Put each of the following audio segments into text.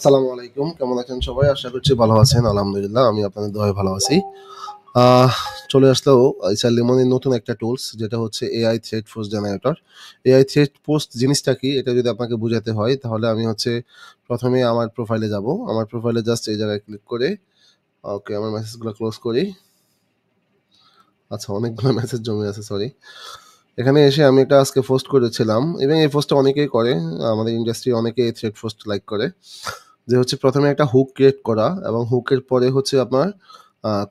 আসসালামু আলাইকুম। কেমন আছেন সবাই? আশা করছি ভালো আছেন। আলহামদুলিল্লাহ আমি আপনাদের দোয়ায় ভালো আছি। আহ চলে আসলো এইচআর লিমনের নতুন একটা টুলস যেটা হচ্ছে AI thread post generator. AI thread post জিনিসটা কি? এটা যদি আপনাকে বুঝাতে হয় তাহলে আমি হচ্ছে ১ম এ আমার প্রোফাইলে যাবো। আমার প্রোফাইলে জাস্ট এই জায়গায় ক্লিক করে ওকে আমার মেসেজগুলো ক্লোজ করি। আচ্ছা অনেকগুলো মেসেজ জমে আছে সরি। এখানে এসে আমি এটা আজকে পোস্ট করেছিলাম এবং এই পোস্টটা অনেকেই করে। আমাদের ইন্ডাস্ট্রি অনেকেই এই থ্রেড পোস্ট লাইক করে। যে হচ্ছে ১ম এ একটা হুক ক্রিয়েট করা এবং হুকের পরে হচ্ছে আপনার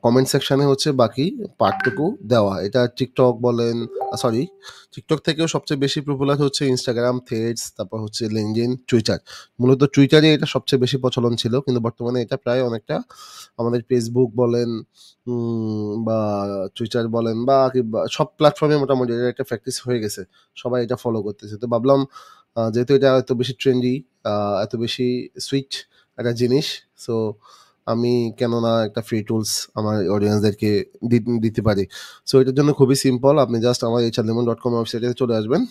কমেন্ট সেকশনে হচ্ছে বাকি পার্টটুকু দেওয়া। এটা TikTok বলেন সরি TikTok থেকেও সবচেয়ে বেশি পপুলার হচ্ছে Instagram, Threads তারপর হচ্ছে LinkedIn, Twitter। মূলত Twitter এ এটা সবচেয়ে বেশি প্রচলন ছিল। কিন্তু বর্তমানে এটা প্রায় অনেকটা আমাদের Facebook বলেন বা Twitter বলেন বা কিংবা সব প্ল্যাটফর্মে মোটামুটি এটা একটা প্র্যাকটিস হয়ে গেছে। সবাই এটা ফলো করতেছে। তো ভাবলাম যেহেতু এটা এত বেশি ট্রেন্ডি, আ এত বেশি সুইট একটা জিনিস। সো আমি কেন না একটা ফ্রি টুলস আমার অডিয়েন্সদেরকে দিতে পারি। সো এটার জন্য খুবই সিম্পল। আপনি জাস্ট আমার hrlemon.com ওয়েবসাইটে চলে আসবেন।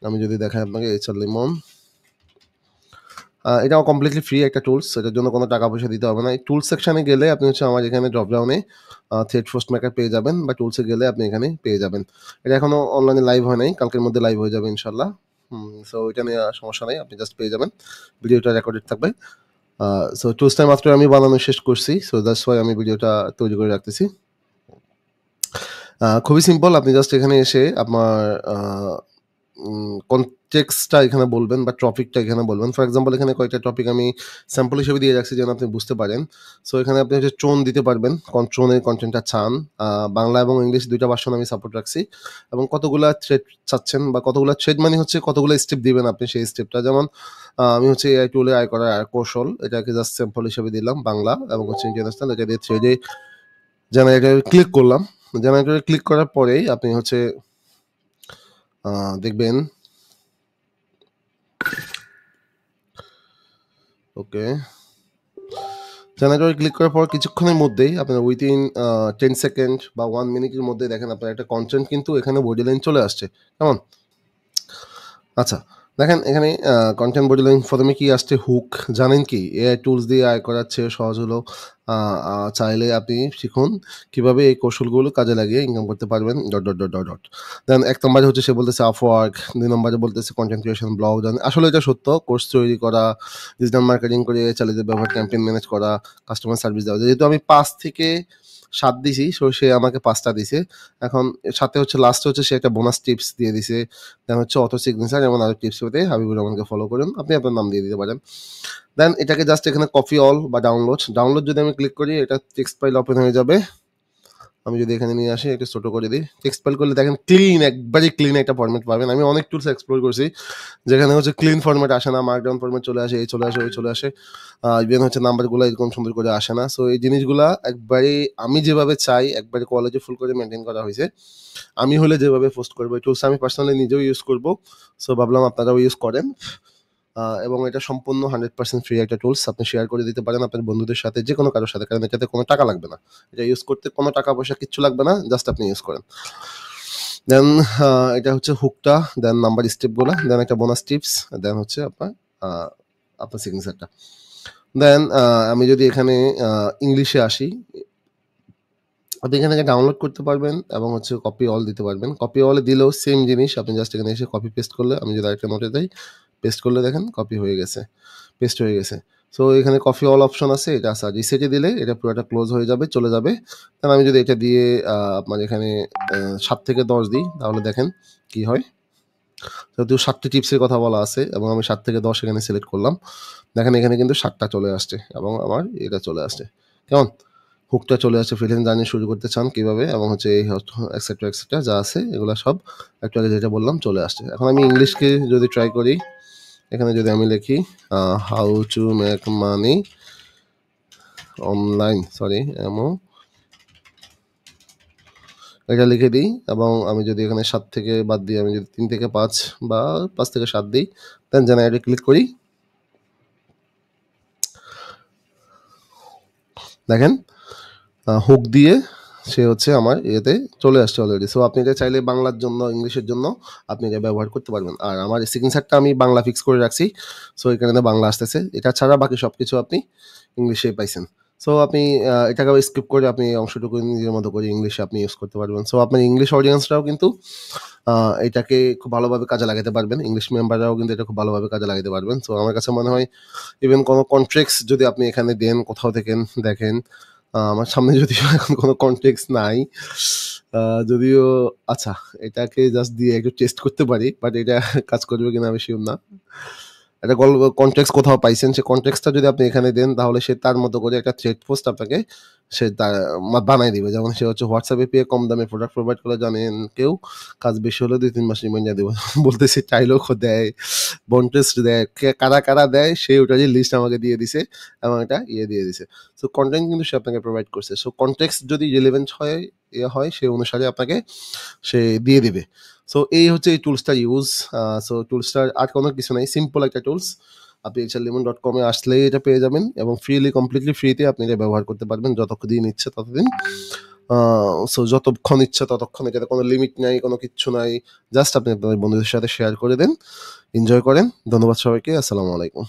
আমি যদি দেখাই আপনাকে hrlemon এটাও কমপ্লিটলি ফ্রি একটা টুলস। এটার জন্য কোনো টাকা-পয়সা দিতে হবে না। এই টুলস সেকশনে গেলে আপনি হচ্ছে আমার এখানে ড্রপ ডাউনে থ্রেড পোস্ট মেকার পেয়ে যাবেন বা টুলসে গেলে আপনি এখানে পেয়ে যাবেন। এটা এখনো অনলাইনে লাইভ হয় নাই। কালকের মধ্যে লাইভ হয়ে যাবে ইনশাআল্লাহ। সো এটা নিয়ে সমস্যা নাই। আপনি জাস্ট পেয়ে যাবেন। ভিডিওটা রেকর্ডেড থাকবে। আ সো টুলসটা মাত্র আমি বানানো শেষ করছি। সো দ্যাটস ওয়াই আমি ভিডিওটা তৈরি করে রাখতেছি। খুবই সিম্পল। আপনি জাস্ট এখানে এসে আপনার আ কনটেক্সটটা এখানে বলবেন বা টপিকটা এখানে বলবেন। ফর এক্সাম্পল এখানে কয়েকটা টপিক আমি স্যাম্পল হিসেবে দিয়ে রাখছি যেন আপনি বুঝতে পারেন। সো এখানে আপনি হচ্ছে টোন দিতে পারবেন। টোনের কনটেন্টটা চান। বাংলা এবং ইংলিশ ২ টা ভার্সন আমি সাপোর্ট রাখছি। এবং কতগুলা থ্রেড চাচ্ছেন বা কতগুলা থ্রেড মানে হচ্ছে কতগুলা স্টেপ দিবেন আপনি সেই স্টেপটা। যেমন আমি হচ্ছে এআই টুলে আয় করার কৌশল এটাকে জাস্ট স্যাম্পল হিসেবে দিলাম বাংলা এবং হচ্ছে ইন্টারন্যাশনাল এটা দিয়ে থ্রেডে জেনারেটরে ক্লিক করলাম। জেনারেটরে ক্লিক করার পরেই আপনি হচ্ছে দেখবেন ওকে। জেনারেটরে ক্লিক করার পর কিছুক্ষণের মধ্যেই আপনার উইথিন 10 সেকেন্ড বা 1 মিনিটের মধ্যে দেখেন আপনার একটা কনটেন্ট কিন্তু এখানে বডি লাইন চলে আসছে। কেমন? আচ্ছা, দেখেন এখানে কনটেন্ট বডি লাইন ১ম এ কি আসছে হুক। জানেন কি? এআই টুলস দিয়ে আয় করার চেয়ে সহজ হলো আ আ চাইলে আপনি শিখুন কিভাবে এই কৌশলগুলো কাজে লাগিয়ে ইনকাম করতে পারবেন। ডট। দেন ১ নম্বরে হচ্ছে সে বলতেছে Upwork, ২ নম্বরে বলতেছে কনটেন্ট ক্রিয়েশন ব্লগ। দেন আসলে এটা সত্য। কোর্স তৈরি করা, ডিজিটাল মার্কেটিং করে চালিত ব্যবহার ক্যাম্পেইন ম্যানেজ করা, কাস্টমার সার্ভিস দেওয়া। যেহেতু আমি ৫ থেকে ৭ দিছি, সো সে আমাকে ৫ টা দিছে। এখন সাথে হচ্ছে লাস্টে হচ্ছে সে একটা বোনাস টিপস দিয়ে দিছে। দেন হচ্ছে অটো সিগনেচার এমন আরো টিপস পেতে হাবিবুর রহমানকে ফলো করুন। আপনি আপনার নাম দিয়ে দিতে পারেন। দেন এটাকে জাস্ট এখানে কপি অল বা ডাউনলোড। ডাউনলোড যদি আমি ক্লিক করি এটা টেক্সট ফাইল ওপেন হয়ে যাবে। আমি যদি এখানে নিয়ে আসি একটু ছোট করে দিই। টেক্সট ফাইল করলে দেখেন ক্লিন একবারে ক্লিন একটা ফরম্যাট পাবেন। আমি অনেক টুলস এক্সপ্লোর করছি। যেখানে হচ্ছে ক্লিন ফরম্যাট আসে না, মার্কডাউন ফরম্যাট চলে আসে, এই চলে আসে, ওই চলে আসে। ইভেন হচ্ছে নাম্বারগুলা এরকম সুন্দর করে আসে না। সো এই জিনিসগুলা একবারে আমি যেভাবে চাই একবারে কোয়ালিটি ফুল করে মেইনটেইন করা হইছে। আমি হলে যেভাবে পোস্ট করব এই টুলস আমি পার্সোনালি নিজেও ইউজ করব। সো ভাবলাম আপনারাও ইউজ করেন। এবং এটা সম্পূর্ণ 100% ফ্রি একটা টুলস। আপনি শেয়ার করে দিতে পারেন আপনার বন্ধুদের সাথে, যেকোনো কারো সাথে। কারণ এটাতে কোনো টাকা লাগবে না। এটা ইউজ করতে কোনো টাকা-পয়সা কিচ্ছু লাগবে না। জাস্ট আপনি ইউজ করেন। দেন আ এটা হচ্ছে হুকটা, দেন নাম্বার স্টেপগুলা, দেন একটা বোনাস টিপস, দেন হচ্ছে আ আপনার সিগনেচারটা। দেন আমি যদি এখানে আ ইংলিশে আসি, আপনি এখান থেকে ডাউনলোড করতে পারবেন এবং হচ্ছে কপি অল দিতে পারবেন। কপি অল এ দিলেও সেম জিনিস। আপনি জাস্ট এখানে এসে কপি পেস্ট করলে আমি যদি আরেকটা নোটে দেই, পেস্ট করলে দেখেন কপি হয়ে গেছে। পেস্ট হয়ে গেছে। সো এখানে কপি অল অপশন আছে। এটা আছে। রিসেটে দিলে এটা পুরাটা ক্লোজ হয়ে যাবে, চলে যাবে। দেন আমি যদি এটা দিয়ে আপনার এখানে ৭ থেকে ১০ দিই তাহলে দেখেন কি হয়। যেহেতু ৭ টি টিপসের কথা বলা আছে এবং আমি ৭ থেকে ১০ এখানে সিলেক্ট করলাম। দেখেন এখানে কিন্তু ৭ টা চলে আসছে এবং আমার এটা চলে আসছে। কেমন? হুকটা চলে আসছে ফ্রিল্যান্স জার্নি শুরু করতে চান কিভাবে এবং হচ্ছে এই এটসেট্রা যা আছে এগুলা সব একটু আগে যেটা বললাম চলে আসছে। এখন আমি ইংলিশকে যদি ট্রাই করি, এখানে যদি আমি লিখি how to make money online sorry এমো এটা লিখে দিই এবং আমি যদি এখানে ৭ থেকে বাদ দিই, আমি যদি ৩ থেকে ৫ বা ৫ থেকে ৭ দিই, দেন জেনারেটে ক্লিক করি। দেখেন হুক দিয়ে সে হচ্ছে আমার ইয়েতে চলে আসছে অলরেডি। সো আপনি এটা চাইলে বাংলার জন্য, ইংলিশের জন্য আপনি এটা ব্যবহার করতে পারবেন। আর আমার সিগনেচারটা আমি বাংলা ফিক্স করে রাখছি। সো এখানে বাংলা আসতেছে। এটা ছাড়া বাকি সবকিছু আপনি ইংলিশেই পাইছেন। সো আপনি এটাকে স্কিপ করে আপনি এই অংশটুকু নিজের মতো করে ইংলিশে আপনি ইউজ করতে পারবেন। সো আপনার ইংলিশ অডিয়েন্সরাও কিন্তু এটাকে খুব ভালোভাবে কাজে লাগাতে পারবেন। ইংলিশ মেম্বাররাও কিন্তু এটা খুব ভালোভাবে কাজে লাগাতে পারবেন। সো আমার কাছে মনে হয় ইভেন কোনো কনটেক্সট যদি আপনি এখানে দেন, কোথাও থেকে দেখেন, আমার সামনে যদিও এখন কোনো কনটেক্সট নাই। আ যদিও আচ্ছা, এটাকে জাস্ট দিয়ে একটু টেস্ট করতে পারি। বাট এটা কাজ করবে কিনা আমি সিউর না। একটা কনটেক্সট কোথাও পাইছেন, সেই কনটেক্সটটা যদি আপনি এখানে দেন তাহলে সে তার মতো করে একটা থ্রেড পোস্ট আপনাকে সে বানায় দিবে। যেমন সে হচ্ছে WhatsApp API কম দামে প্রোডাক্ট প্রোভাইড করলে জানেন কেউ, কাজ বেশি হলে ২-৩ মাস রিমাইন্ডার দিব। বলতেছি টাইলকও দেয়, বনটেস্ট দেয়, কারা দেয় সে ওটারই লিস্ট আমাকে দিয়ে দিছে এবং এটা দিয়ে দিছে। সো কনটেন্ট কিন্তু সে আপনাকে প্রোভাইড করছে। সো কনটেক্সট যদি রিলেভেন্ট হয়, হয় সে অনুসারে আপনাকে সে দিয়ে দিবে। সো এই হচ্ছে এই টুলসটার ইউজ। সো টুলসটার আর কোনো কিছু নাই। সিম্পল একটা টুলস। আপনি hrlemon.com এ আসলেই এটা পেয়ে যাবেন এবং কমপ্লিটলি ফ্রিতে আপনি এটা ব্যবহার করতে পারবেন যতদিন ইচ্ছে ততদিন। আ সো যতক্ষণ ইচ্ছা ততক্ষণ, এটাতে কোনো লিমিট নাই, কোনো কিচ্ছু নাই। জাস্ট আপনি আপনার বন্ধুদের সাথে শেয়ার করে দেন। এনজয় করেন। ধন্যবাদ সবাইকে। আসসালামু আলাইকুম।